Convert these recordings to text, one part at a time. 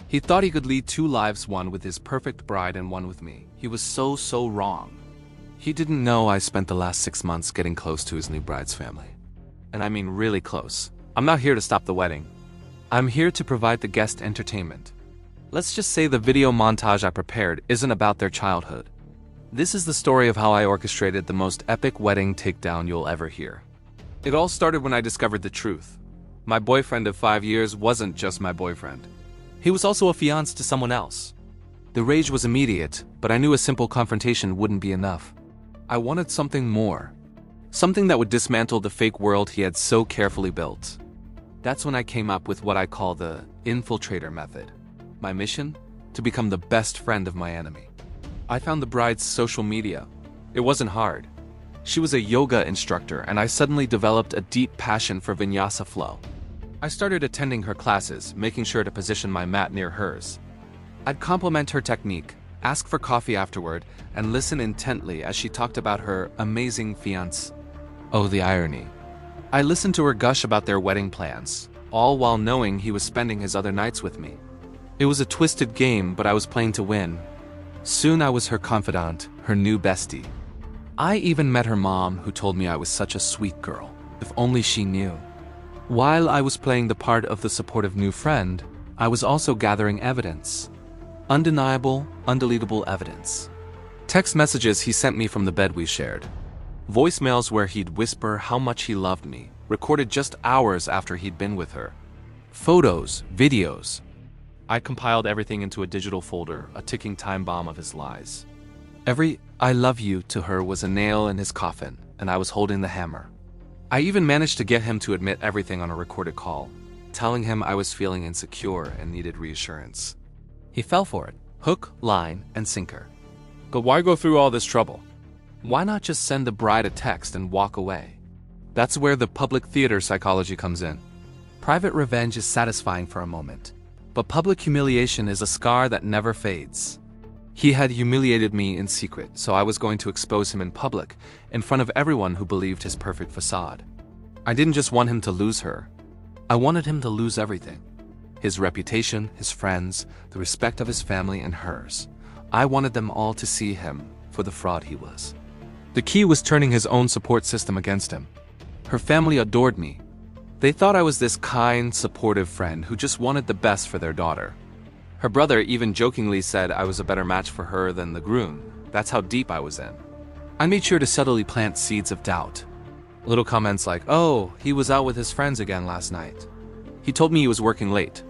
He thought he could lead two lives, one with his perfect bride and one with me. He was so wrong. He didn't know I spent the last 6 months getting close to his new bride's family. And I mean really close. I'm not here to stop the wedding. I'm here to provide the guest entertainment. Let's just say the video montage I prepared isn't about their childhood. This is the story of how I orchestrated the most epic wedding takedown you'll ever hear. It all started when I discovered the truth. My boyfriend of 5 years wasn't just my boyfriend. He was also a fiancé to someone else. The rage was immediate, but I knew a simple confrontation wouldn't be enough. I wanted something more. Something that would dismantle the fake world he had so carefully built. That's when I came up with what I call the infiltrator method. My mission? To become the best friend of my enemy. I found the bride's social media. It wasn't hard. She was a yoga instructor, and I suddenly developed a deep passion for vinyasa flow. I started attending her classes, making sure to position my mat near hers. I'd compliment her technique, ask for coffee afterward, and listen intently as she talked about her amazing fiancé. Oh, the irony. I listened to her gush about their wedding plans, all while knowing he was spending his other nights with me. It was a twisted game, but I was playing to win. Soon I was her confidant, her new bestie. I even met her mom, who told me I was such a sweet girl, if only she knew. While I was playing the part of the supportive new friend, I was also gathering evidence. Undeniable, undeletable evidence. Text messages he sent me from the bed we shared. Voicemails where he'd whisper how much he loved me, recorded just hours after he'd been with her. Photos, videos. I compiled everything into a digital folder, a ticking time bomb of his lies. Every "I love you" to her was a nail in his coffin, and I was holding the hammer. I even managed to get him to admit everything on a recorded call, telling him I was feeling insecure and needed reassurance. He fell for it, hook, line, and sinker. But why go through all this trouble? Why not just send the bride a text and walk away? That's where the public theater psychology comes in. Private revenge is satisfying for a moment, but public humiliation is a scar that never fades. He had humiliated me in secret, so I was going to expose him in public, in front of everyone who believed his perfect facade. I didn't just want him to lose her. I wanted him to lose everything. His reputation, his friends, the respect of his family and hers. I wanted them all to see him for the fraud he was. The key was turning his own support system against him. Her family adored me. They thought I was this kind, supportive friend who just wanted the best for their daughter. Her brother even jokingly said I was a better match for her than the groom. That's how deep I was in. I made sure to subtly plant seeds of doubt. Little comments like, "Oh, he was out with his friends again last night. He told me he was working late."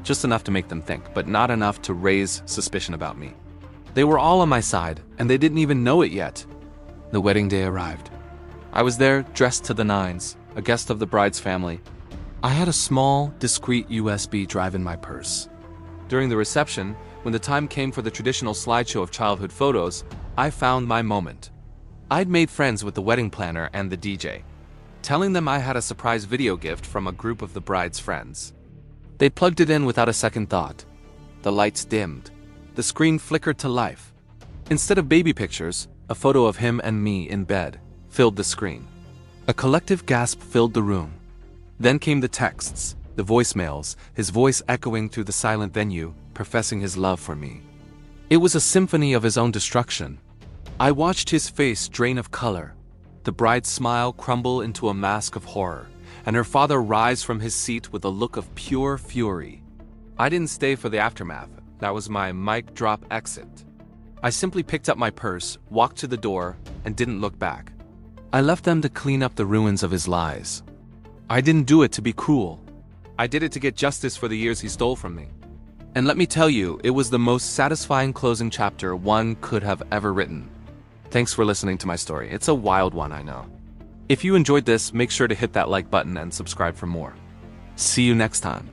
Just enough to make them think, but not enough to raise suspicion about me. They were all on my side, and they didn't even know it yet. The wedding day arrived. I was there, dressed to the nines, a guest of the bride's family. I had a small, discreet USB drive in my purse. During the reception, when the time came for the traditional slideshow of childhood photos, I found my moment. I'd made friends with the wedding planner and the DJ, telling them I had a surprise video gift from a group of the bride's friends. They plugged it in without a second thought. The lights dimmed. The screen flickered to life. Instead of baby pictures, a photo of him and me in bed filled the screen. A collective gasp filled the room. Then came the texts, the voicemails, his voice echoing through the silent venue, professing his love for me. It was a symphony of his own destruction. I watched his face drain of color, the bride's smile crumble into a mask of horror, and her father rise from his seat with a look of pure fury. I didn't stay for the aftermath. That was my mic drop exit. I simply picked up my purse, walked to the door, and didn't look back. I left them to clean up the ruins of his lies. I didn't do it to be cruel. I did it to get justice for the years he stole from me. And let me tell you, it was the most satisfying closing chapter one could have ever written. Thanks for listening to my story. It's a wild one, I know. If you enjoyed this, make sure to hit that like button and subscribe for more. See you next time.